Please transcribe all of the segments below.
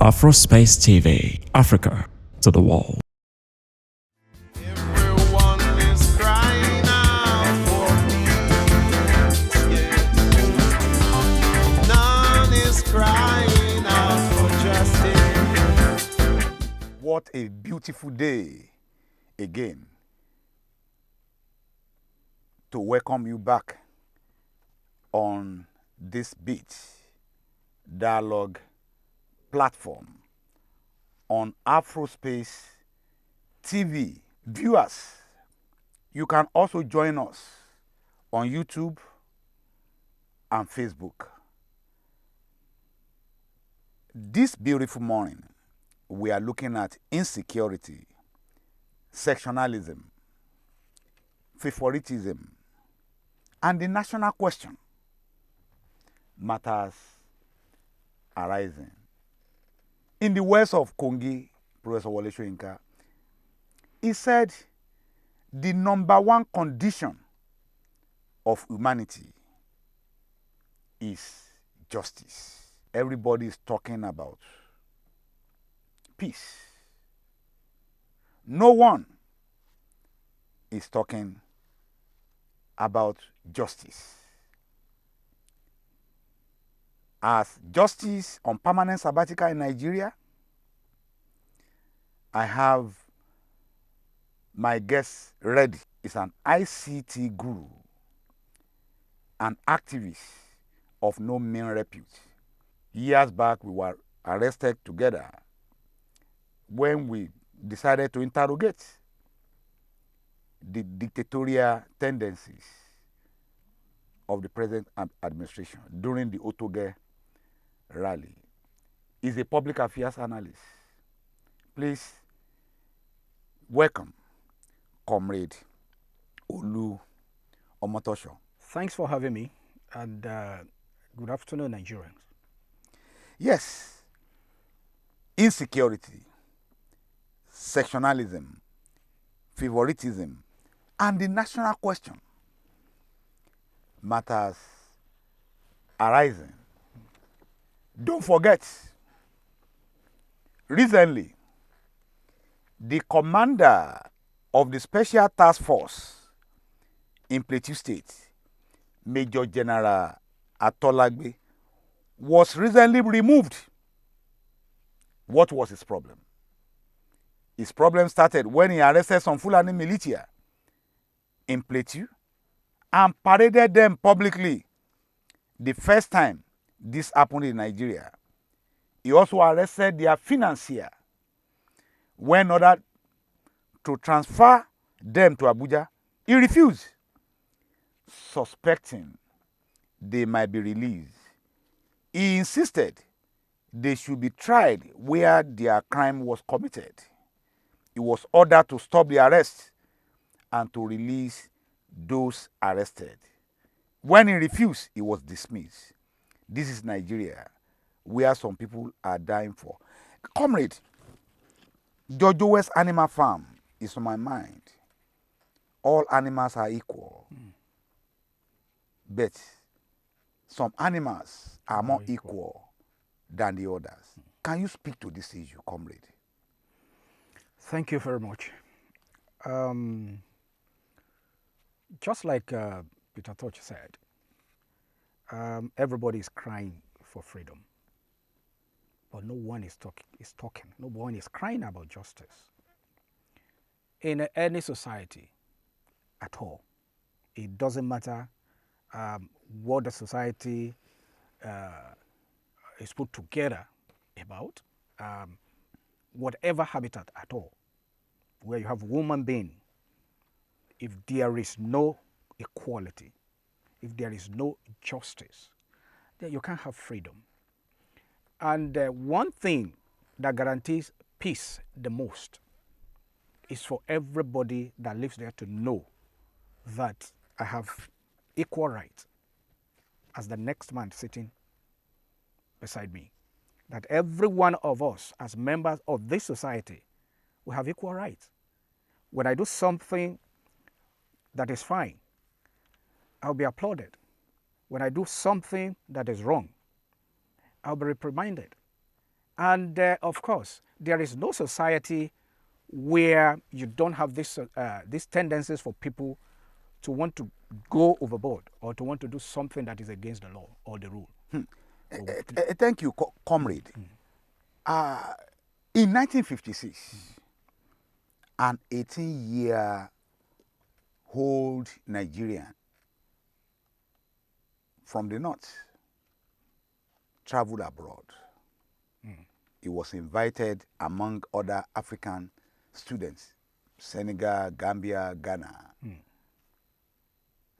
Afrospace TV, Africa to the world. Everyone is crying out for peace, yeah. None is crying out for justice. What a beautiful day again to welcome you back on this beat Dialog Platform on Afrospace TV. Viewers, you can also join us on YouTube and Facebook. This beautiful morning, we are looking at insecurity, sectionalism, favoritism, and the national question, matters arising. In the words of Kongi, Professor Wole Soyinka, he said, the number one condition of humanity is justice. Everybody is talking about peace. No one is talking about justice. As justice on permanent sabbatical in Nigeria, I have my guest ready. Is an ICT guru, an activist of no mean repute. Years back, we were arrested together when we decided to interrogate the dictatorial tendencies of the present administration during the Otoge rally. He's a public affairs analyst. Please welcome Comrade Olu Omotosho. Thanks for having me, and good afternoon, Nigerians. Yes, insecurity, sectionalism, favoritism, and the national question matters arising. Don't forget, recently, the commander of the Special Task Force in Plateau State, Major General Atolagbe, was recently removed. What was his problem? His problem started when he arrested some Fulani militia in Plateau and paraded them publicly. The first time this happened in Nigeria. He also arrested their financier when ordered to transfer them to Abuja. He refused, suspecting they might be released. He insisted they should be tried where their crime was committed. He was ordered to stop the arrest and to release those arrested. When he refused, he was dismissed. This is Nigeria, where some people are dying for. Comrade, George Orwell's Animal Farm is on my mind. All animals are equal. But some animals are more equal than the others. Can you speak to this issue, comrade? Thank you very much. Just like Peter Touch said, everybody is crying for freedom, but no one is talking. No one is crying about justice. In any society at all, it doesn't matter what the society is put together about, whatever habitat at all, where you have human being, if there is no equality, if there is no justice, then you can't have freedom. And one thing that guarantees peace the most is for everybody that lives there to know that I have equal rights as the next man sitting beside me. That every one of us as members of this society will have equal rights. When I do something that is fine, I'll be applauded. When I do something that is wrong, I'll be reprimanded. And of course, there is no society where you don't have these tendencies for people to want to go overboard or to want to do something that is against the law or the rule. Thank you, comrade. In 1956, an 18-year-old Nigerian from the north traveled abroad. He was invited among other African students, Senegal, Gambia, Ghana,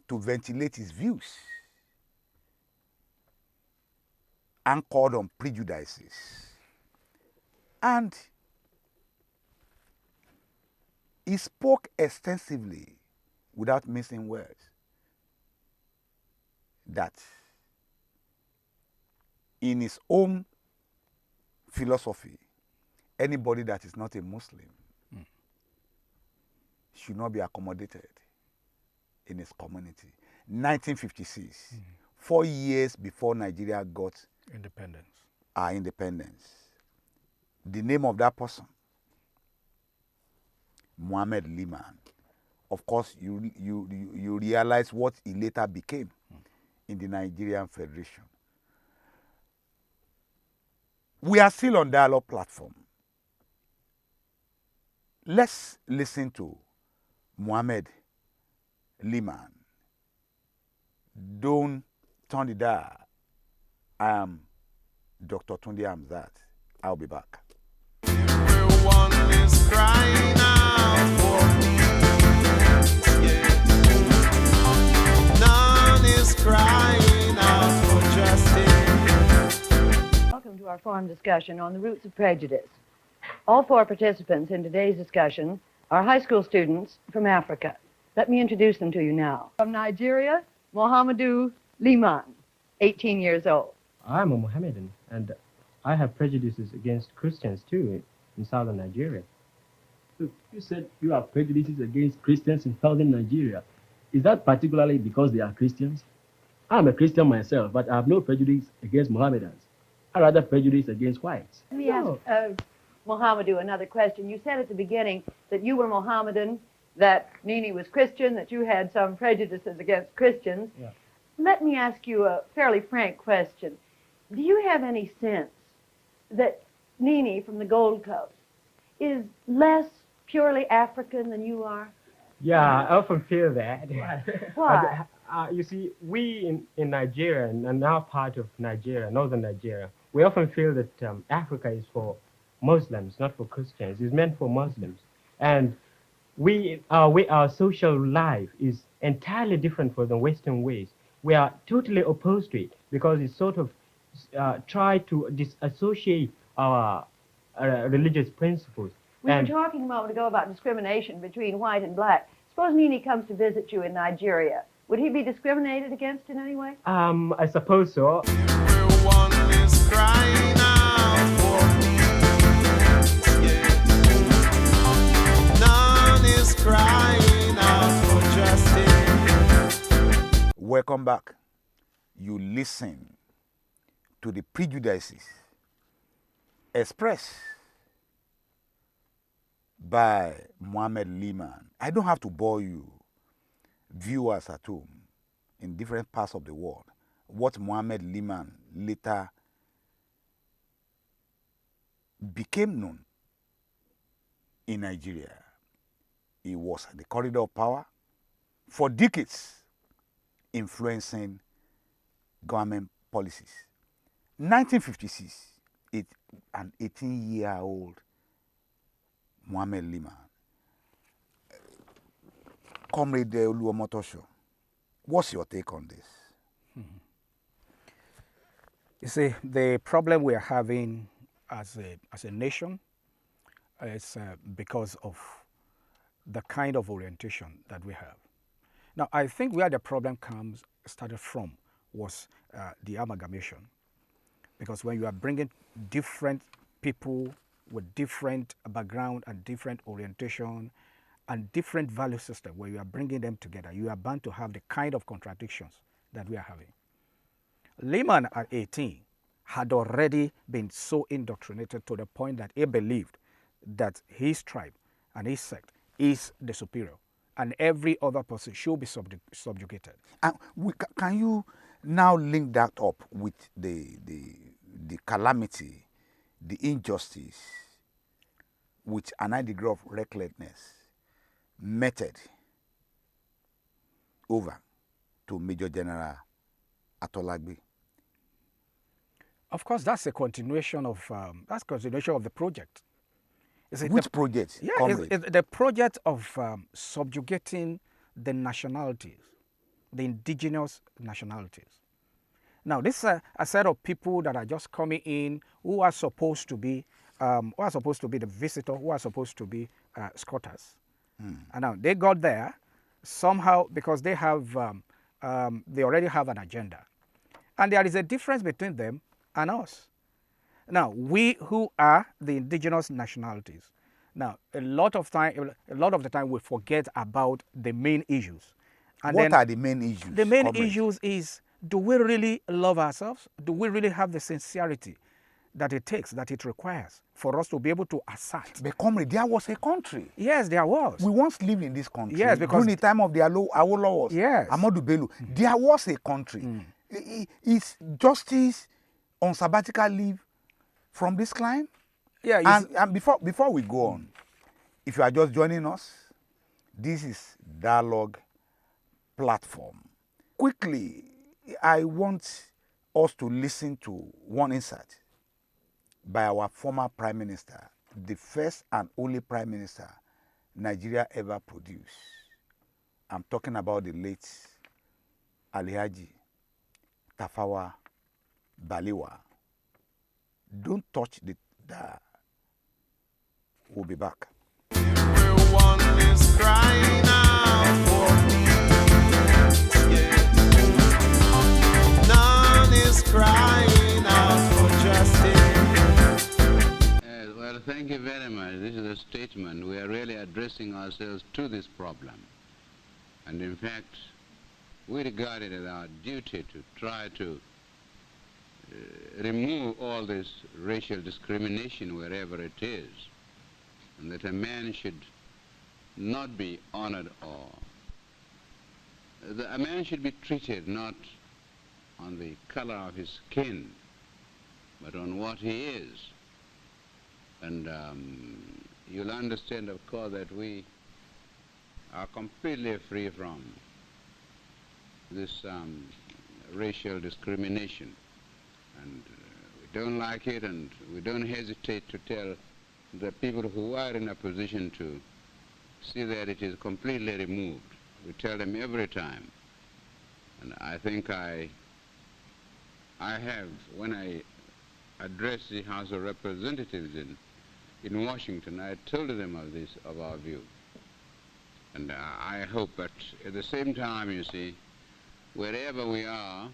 to ventilate his views anchored on prejudices. And he spoke extensively without missing words that in his own philosophy, anybody that is not a Muslim should not be accommodated in his community. 1956, 4 years before Nigeria got our independence. The name of that person, Muhammad Liman. Of course, you realize what he later became in the Nigerian Federation. We are still on Dialog Platform. Let's listen to Muhammad Liman. Don't turn the dial. I am Dr. Tunde Hamzat. I'll be back. Everyone is crying out for peace, yes. None is crying out for justice. Welcome to our forum discussion on the roots of prejudice. All four participants in today's discussion are high school students from Africa. Let me introduce them to you now. From Nigeria, Mohamedou Liman, 18 years old. I'm a Mohammedan, and I have prejudices against Christians too in southern Nigeria. So you said you have prejudices against Christians in southern Nigeria. Is that particularly because they are Christians? I'm a Christian myself, but I have no prejudice against Mohammedans. I rather prejudice against whites. Let me ask Mohamedou another question. You said at the beginning that you were Mohammedan, that Nini was Christian, that you had some prejudices against Christians. Yeah. Let me ask you a fairly frank question. Do you have any sense that Nini from the Gold Coast is less purely African than you are? Yeah, I often feel that. Why? You see, we in Nigeria, and now part of Nigeria, northern Nigeria, we often feel that Africa is for Muslims, not for Christians. It's meant for Muslims. And our social life is entirely different from the Western ways. We are totally opposed to it because it sort of try to disassociate our religious principles. We were talking a moment ago about discrimination between white and black. Suppose Nini comes to visit you in Nigeria. Would he be discriminated against in any way? I suppose so. Everyone is crying out for peace, yes. None is crying out for justice. Welcome back. You listen to the prejudices expressed by Muhammad Liman. I don't have to bore you, viewers at home in different parts of the world, what Muhammad Liman later became known in Nigeria. He was at the corridor of power for decades, influencing government policies. 1956, an 18-year-old Muhammad Liman. Comrade Oluwamotosho, what's your take on this? You see, the problem we are having as a nation is because of the kind of orientation that we have. Now, I think where the problem started from was the amalgamation. Because when you are bringing different people with different background and different orientation and different value system, where you are bringing them together, you are bound to have the kind of contradictions that we are having. Liman at 18 had already been so indoctrinated to the point that he believed that his tribe and his sect is the superior, and every other person should be subjugated. And can you now link that up with the calamity, the injustice, which an high degree of recklessness meted over to Major General Atolagbe? Of course, that's a continuation of the project. Which project? Yeah, it's the project of subjugating the nationalities, the indigenous nationalities. Now, this is a set of people that are just coming in, who are supposed to be the visitor, who are supposed to be squatters. And now they got there somehow because they already have an agenda, and there is a difference between them and us. Now, we who are the indigenous nationalities, now a lot of the time we forget about the main issues. And what are the main issues? The main issues is, do we really love ourselves? Do we really have the sincerity that it requires for us to be able to assert? But comrade, there was a country. Yes, there was. We once lived in this country. Yes, because during the time of the Awolowo, yes, Amadu Bello, there was a country. Is justice on sabbatical leave from this client? Yeah. And before we go on, if you are just joining us, this is Dialog Platform. Quickly, I want us to listen to one insight by our former Prime Minister, the first and only Prime Minister Nigeria ever produced. I'm talking about the late Alhaji Tafawa Balewa. Don't touch the dial. We'll be back. Everyone is crying out for peace, yes. None is crying out for justice. Well, thank you very much. This is a statement. We are really addressing ourselves to this problem. And in fact, we regard it as our duty to try to remove all this racial discrimination wherever it is, and that a man should not be honored or a man should be treated not on the color of his skin, but on what he is. And you'll understand, of course, that we are completely free from this racial discrimination. And we don't like it, and we don't hesitate to tell the people who are in a position to see that it is completely removed. We tell them every time. And I think I have, when I addressed the House of Representatives in Washington, I told them of this, of our view. And I hope that at the same time, you see, wherever we are,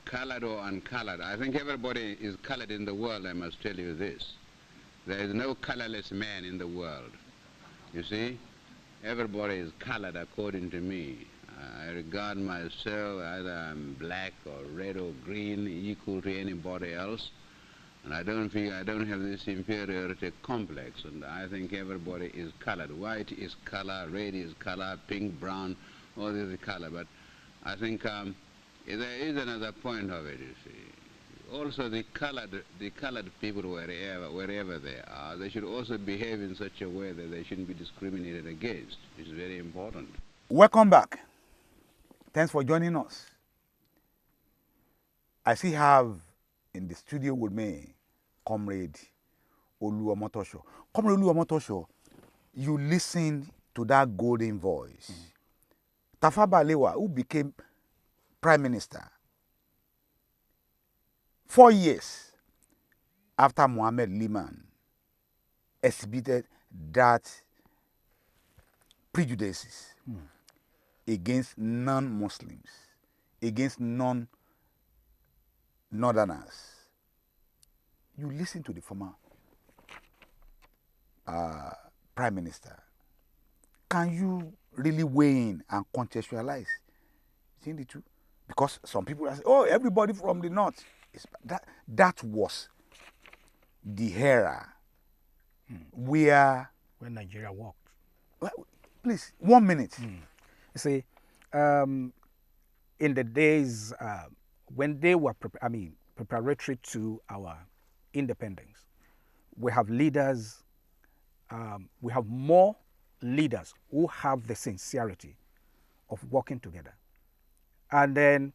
colored or uncolored, I think everybody is colored in the world, I must tell you this. There is no colorless man in the world. You see, everybody is colored according to me. I regard myself either I'm black or red or green, equal to anybody else. And I don't feel, I don't have this inferiority complex, and I think everybody is colored. White is color, red is color, pink, brown, all this is color. But I think there is another point of it, you see. Also the colored people, wherever they are, they should also behave in such a way that they shouldn't be discriminated against. It's very important. Welcome back. Thanks for joining us. I still have in the studio with me Comrade Oluwamotosho. Comrade Oluwamotosho, you listen to that golden voice. Tafawa Balewa, who became Prime Minister 4 years after Mohammed Liman exhibited that prejudices against non-Muslims, against non-Northerners. You listen to the former Prime Minister. Can you really weigh in and contextualize seeing the two? Because some people are saying, oh, everybody from the north That was the era where. When Nigeria walked. Please, 1 minute. You see, in the days when they were, preparatory to our independence, we have leaders. We have more leaders who have the sincerity of working together. And then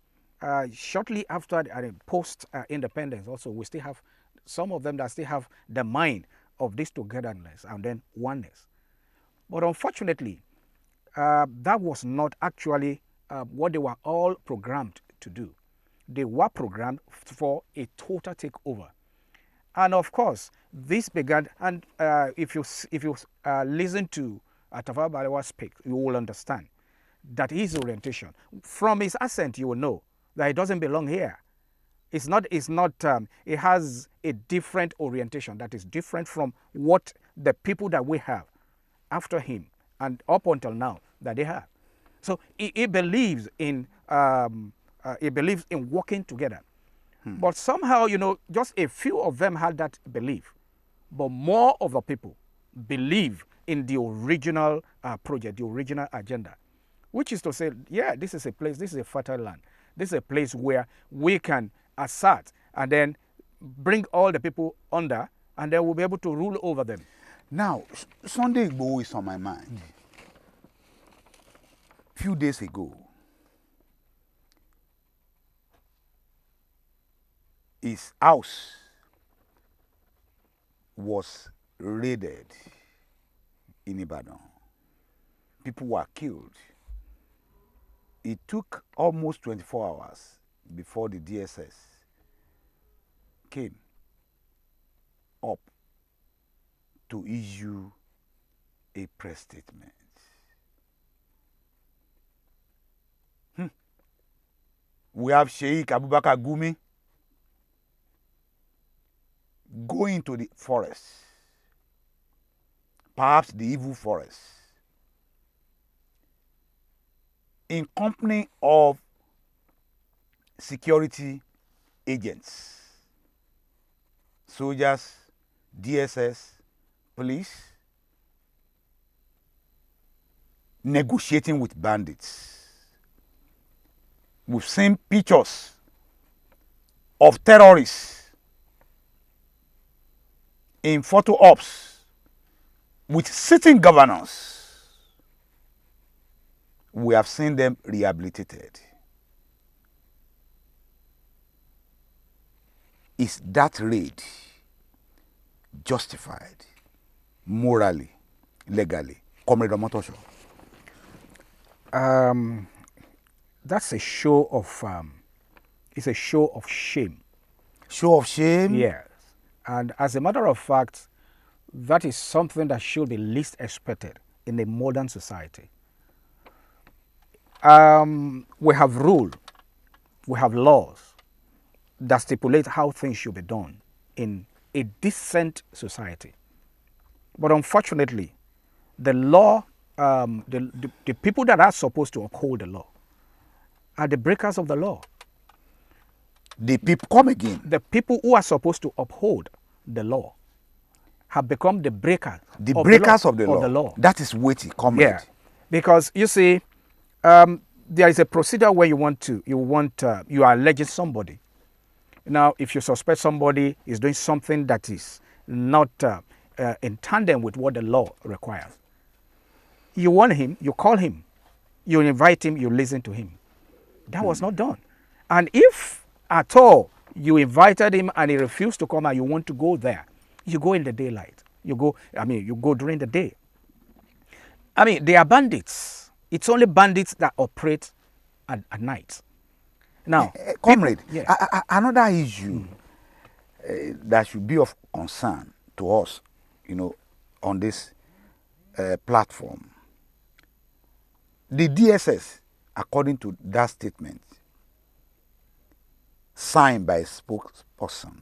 shortly after, post independence, also we still have some of them that still have the mind of this togetherness and then oneness. But unfortunately, that was not actually what they were all programmed to do. They were programmed for a total takeover. And of course, this began, and if you listen to Tafawa Balewa speak, you will understand that his orientation, from his accent, you will know that it doesn't belong here. It's not. It has a different orientation that is different from what the people that we have after him and up until now that they have. So he believes in working together. But somehow, just a few of them had that belief. But more of the people believe in the original project, the original agenda, which is to say, yeah, this is a a fertile land. This is a place where we can assert and then bring all the people under, and then we'll be able to rule over them. Now, Sunday Igboho is on my mind. Few days ago, his house was raided in Ibadan. People were killed. It took almost 24 hours before the DSS came up to issue a press statement. We have Sheikh Abubakar Gumi going to the forest, perhaps the evil forest, in company of security agents, soldiers, DSS, police, negotiating with bandits. We've seen pictures of terrorists in photo ops with sitting governors. We have seen them rehabilitated. Is that raid justified morally, legally? Comrade Omotosho. That's a show of it's a show of shame. Show of shame? Yes. And as a matter of fact, that is something that should be least expected in a modern society. We have rule, we have laws that stipulate how things should be done in a decent society. But unfortunately, the law, the people that are supposed to uphold the law are the breakers of the law. The people, come again. The people who are supposed to uphold the law have become the breakers. The breakers of the law. That is weighty, comrade. Yeah, because you see, there is a procedure where you are alleging somebody. Now, if you suspect somebody is doing something that is not in tandem with what the law requires, you warn him, you call him, you invite him, you listen to him. That was not done. And if at all you invited him and he refused to come and you want to go there, you go in the daylight. You go during the day. They are bandits. It's only bandits that operate at night. Now, comrade, people, yeah. Another issue that should be of concern to us, on this platform. The DSS, according to that statement, signed by a spokesperson,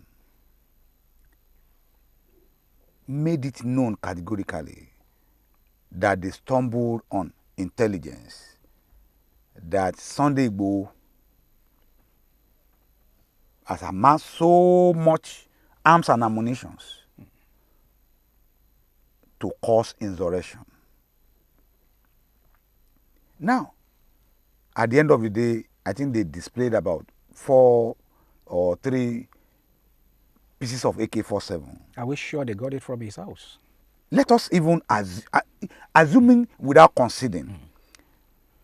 made it known categorically that they stumbled on intelligence that Sunday Igboho has amassed so much arms and ammunition to cause insurrection. Now, at the end of the day, I think they displayed about 4 or 3 pieces of AK-47. Are we sure they got it from his house? Let us even assuming without conceding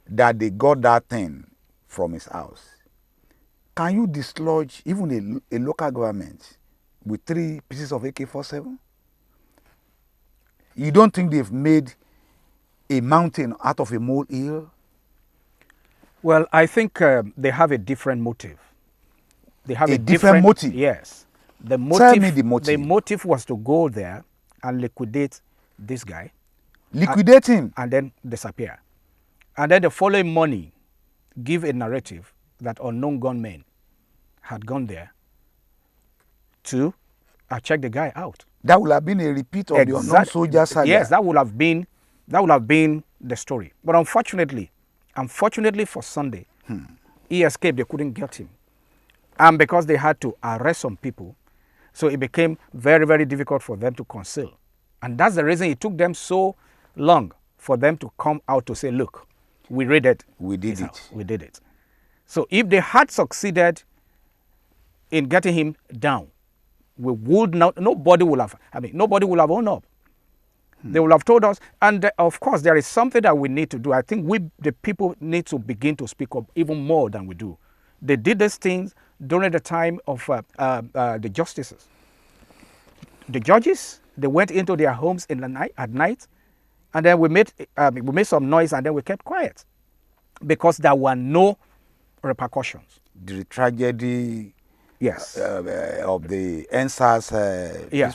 that they got that thing from his house. Can you dislodge even a local government with 3 pieces of AK-47? You don't think they've made a mountain out of a molehill? Well, I think they have a different motive. They have A different motive? Yes. The motive, Tell me the motive. The motive was to go there and liquidate this guy. Liquidate him. And then disappear. And then the following morning, give a narrative that unknown gunmen had gone there to check the guy out. That would have been a repeat of the unknown soldier saga. Yes, that would have been the story. But unfortunately for Sunday, he escaped. They couldn't get him. And because they had to arrest some people, so it became very, very difficult for them to conceal. And that's the reason it took them so long for them to come out to say, look, we raided. We did it. We did it. So if they had succeeded in getting him down, we would not, nobody would have owned up. They will have told us, and of course there is something that we need to do. I think we, the people, need to begin to speak up even more than we do. They did these things during the time of the justices. The judges, they went into their homes at night, and then we made some noise, and then we kept quiet because there were no repercussions. The tragedy, yes, of the NSAS. Yeah.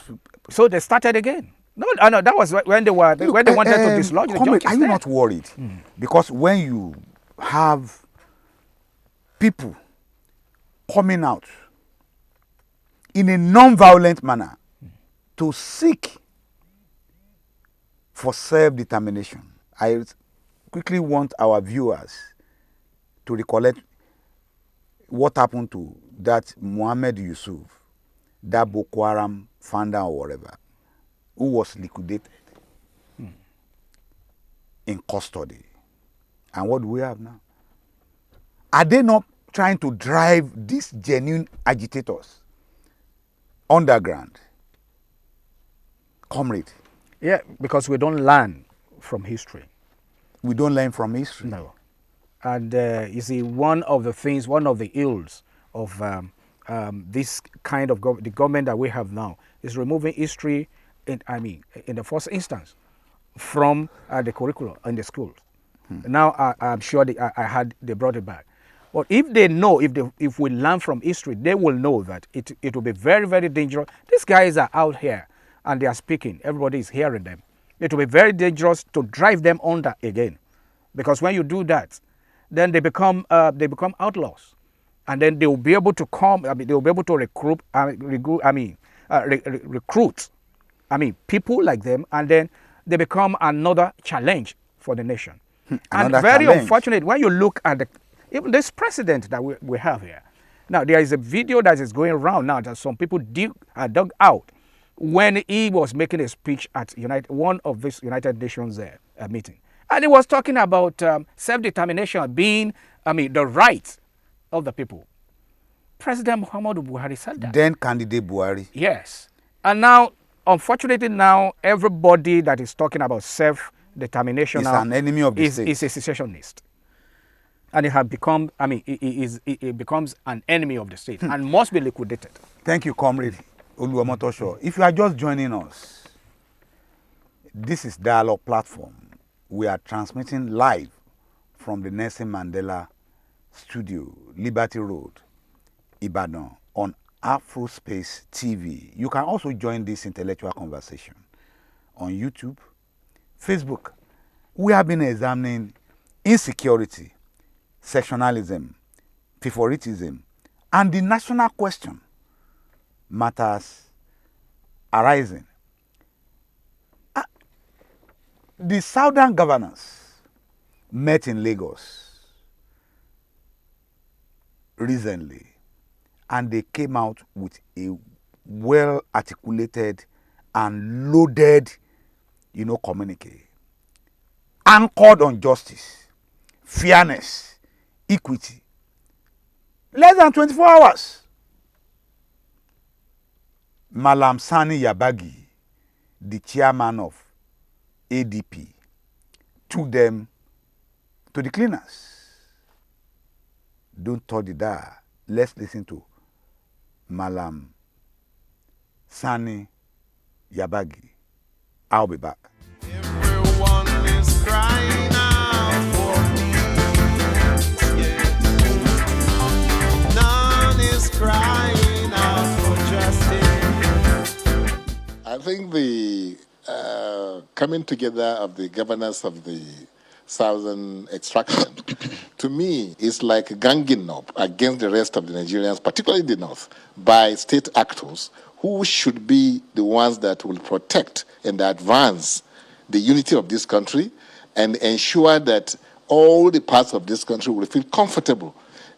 So they started again. No, that was when they wanted to dislodge the judges. Are you not worried? Because when you have people coming out in a non-violent manner to seek for self-determination, I quickly want our viewers to recollect what happened to that Muhammad Yusuf, that Boko Haram founder or whatever, who was liquidated in custody. And what do we have now? Are they not trying to drive these genuine agitators underground? Comrade. Yeah, because we don't learn from history. We don't learn from history. No. And you see, one of the ills of this kind of the government that we have now is removing history, in the first instance, from the curriculum in the schools. Now I'm sure they brought it back. But if they know, if we learn from history, they will know that it will be very, very dangerous. These guys are out here and they are speaking. Everybody is hearing them. It will be very dangerous to drive them under again, because when you do that, then they become outlaws, and then they will be able to come. They will be able to recruit people like them, and then they become another challenge for the nation. And very unfortunate when you look at even this president that we have here. Now there is a video that is going around now that some people dug out when he was making a speech at one of these United Nations meeting, and he was talking about self-determination being, the right of the people. President Muhammadu Buhari said that. Then candidate Buhari. Yes, and now, unfortunately, everybody that is talking about self-determination is an enemy of the state. Is a secessionist, and it has become. It becomes an enemy of the state and must be liquidated. Thank you, Comrade Oluwamotosho. If you are just joining us, this is Dialog Platform. We are transmitting live from the Nelson Mandela Studio, Liberty Road, Ibadan, on Afrospace TV. You can also join this intellectual conversation on YouTube, Facebook. We have been examining insecurity, sectionalism, favoritism, and the national question matters arising. The southern governors met in Lagos recently, and they came out with a well articulated and loaded, communique, anchored on justice, fairness, equity. Less than 24 hours. Malam Sani Yabagi, the chairman of ADP, took them to the cleaners. Don't touch the dial. Let's listen to Malam Sani Yabagi. I'll be back. Everyone is crying out for peace. Yeah. None is crying out for justice. I think the coming together of the governors of the southern extraction, to me, is like ganging up against the rest of the Nigerians, particularly the north, by state actors who should be the ones that will protect and advance the unity of this country and ensure that all the parts of this country will feel comfortable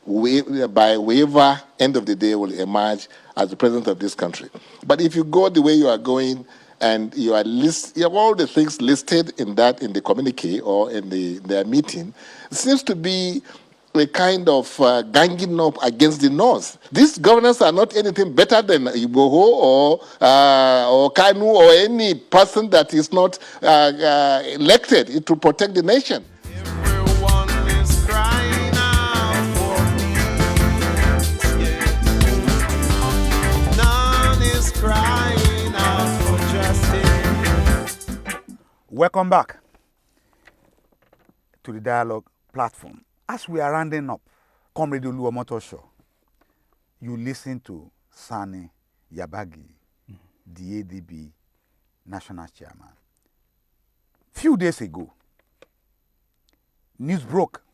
by whoever end of the day will emerge as the president of this country. But if you go the way you are going and you have all the things listed in the communique or in their meeting, it seems to be a kind of ganging up against the North. These governors are not anything better than Igboho or Kanu or any person that is not elected to protect the nation. Everyone is crying out for peace. Yeah. None is crying out for justice. Welcome back to the Dialog Platform. As we are rounding up, Comrade Oluwamotosho, you listen to Sani Yabagi, the ADB national chairman. Few days ago, news broke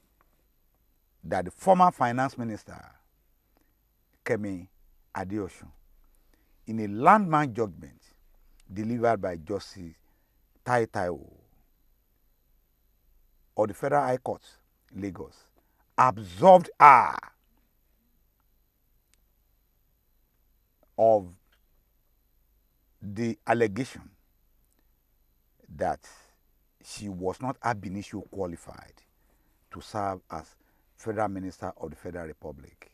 that the former finance minister, Kwame Nkrumah, in a landmark judgment delivered by Justice Taiwo of the Federal High Court, Lagos, absolved her of the allegation that she was not ab initio qualified to serve as Federal Minister of the Federal Republic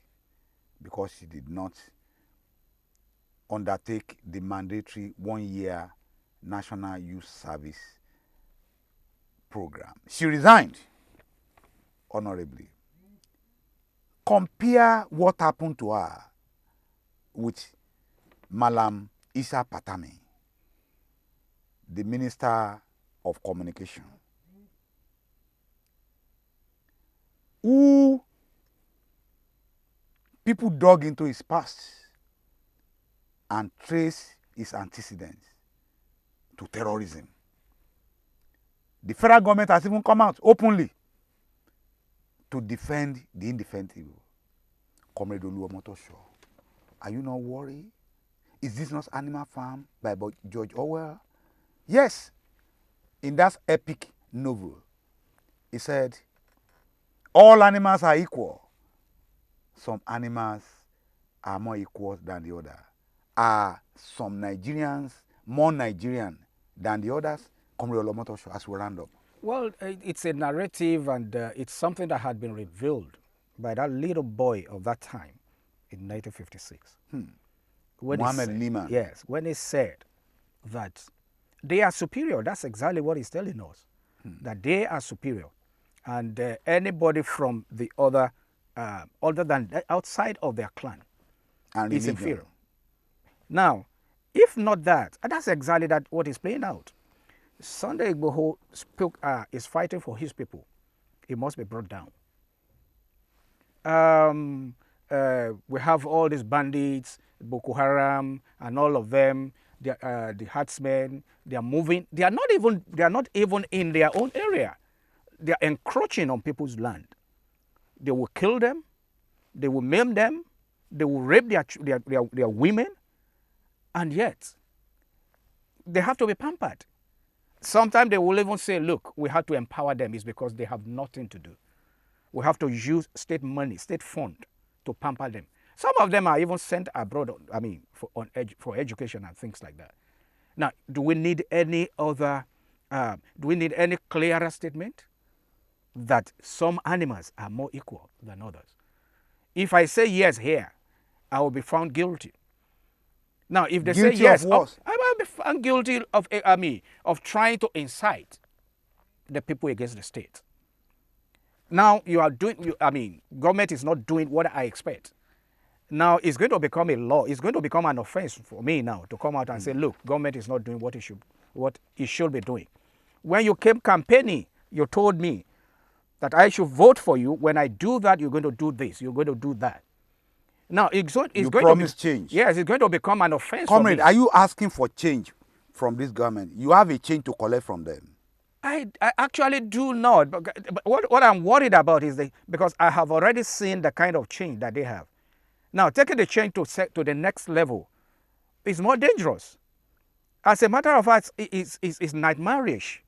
because she did not undertake the mandatory 1-year National Youth Service program. She resigned honorably. Compare what happened to her with Malam Isa Patami, the Minister of Communication, who people dug into his past and traced his antecedents to terrorism. The federal government has even come out openly to defend the indefensible. Comrade Oluwamotosho, are you not worried? Is this not Animal Farm by George Orwell? Yes. In that epic novel, he said, all animals are equal. Some animals are more equal than the other. Are some Nigerians more Nigerian than the others? Comrade Oluwamotosho, as we round up. Well, it's a narrative, and it's something that had been revealed by that little boy of that time in 1956. Mohammed Liman. Yes, when he said that they are superior. That's exactly what he's telling us, that they are superior. And anybody from the other than outside of their clan And is religion. inferior. Now, if not that, and that's exactly what is playing out. Sunday Igboho is fighting for his people. He must be brought down. We have all these bandits, Boko Haram, and all of them. The herdsmen. They are moving. They are not even in their own area. They are encroaching on people's land. They will kill them. They will maim them. They will rape their women, and yet they have to be pampered. Sometimes they will even say, look, we have to empower them. It's because they have nothing to do. We have to use state money, state fund to pamper them. Some of them are even sent abroad, for education and things like that. Now, do we need any clearer statement that some animals are more equal than others? If I say yes here, I will be found guilty. Now, if they Guilty say yes, of what? I will be found guilty of trying to incite the people against the state. Now you are doing, government is not doing what I expect. Now it's going to become a law. It's going to become an offense for me now to come out and say, look, government is not doing what it should be doing. When you came campaigning, you told me that I should vote for you. When I do that, you're going to do this. You're going to do that. Now it's going promise to change. Yes, it's going to become an offense. Comrade, for me. are you asking for change from this government? You have a change to collect from them. I actually do not. But what I'm worried about is because I have already seen the kind of change that they have. Now, taking the change to the next level is more dangerous. As a matter of fact, it's nightmarish.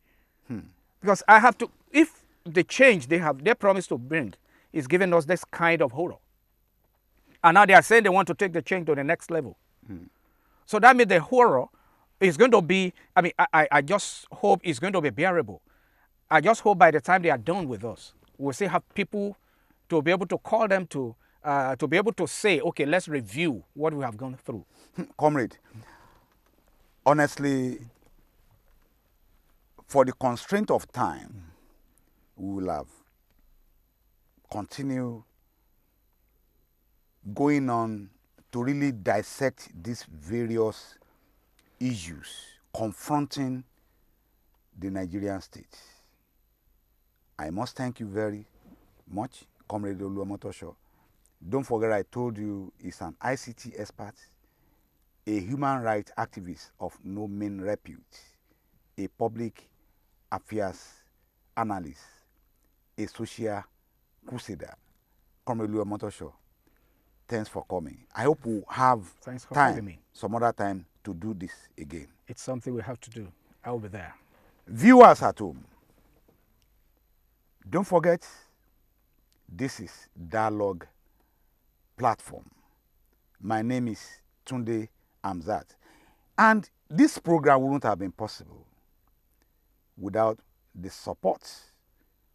Because I have to, if the change they promise to bring is giving us this kind of horror, and now they are saying they want to take the change to the next level. So that means the horror is going to be, I just hope it's going to be bearable. I just hope by the time they are done with us, we'll still have people to be able to call them to be able to say, okay, let's review what we have gone through. Comrade, honestly, for the constraint of time, we will have continued going on to really dissect these various issues confronting the Nigerian state. I must thank you very much, Comrade Oluwamotosho. Don't forget I told you he's an ICT expert, a human rights activist of no mean repute, a public affairs analyst, a social crusader. Comrade Oluwamotosho, thanks for coming. I hope we'll have some other time to do this again. It's something we have to do. I will be there. Viewers at home, don't forget, this is Dialog Platform. My name is Sunday Igboho, and this program wouldn't have been possible without the support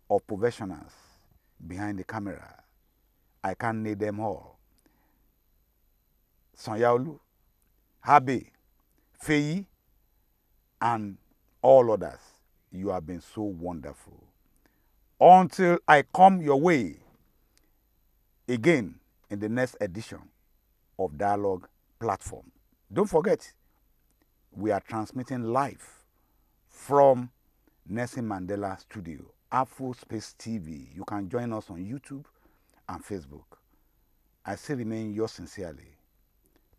of professionals behind the camera. I can't name them all. Sanyaolu, Habe, Feyi, and all others. You have been so wonderful. Until I come your way again in the next edition of Dialog Platform. Don't forget, we are transmitting live from Nelson Mandela Studio, Afro Space TV. You can join us on YouTube and Facebook. I still remain yours sincerely,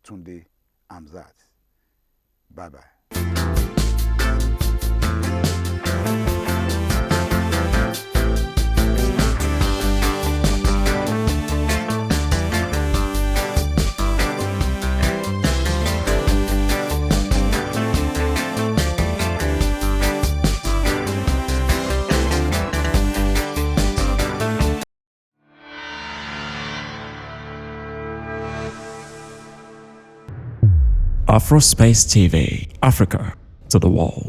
Sunday Igboho. Bye-bye. Afro Space TV, Africa to the world.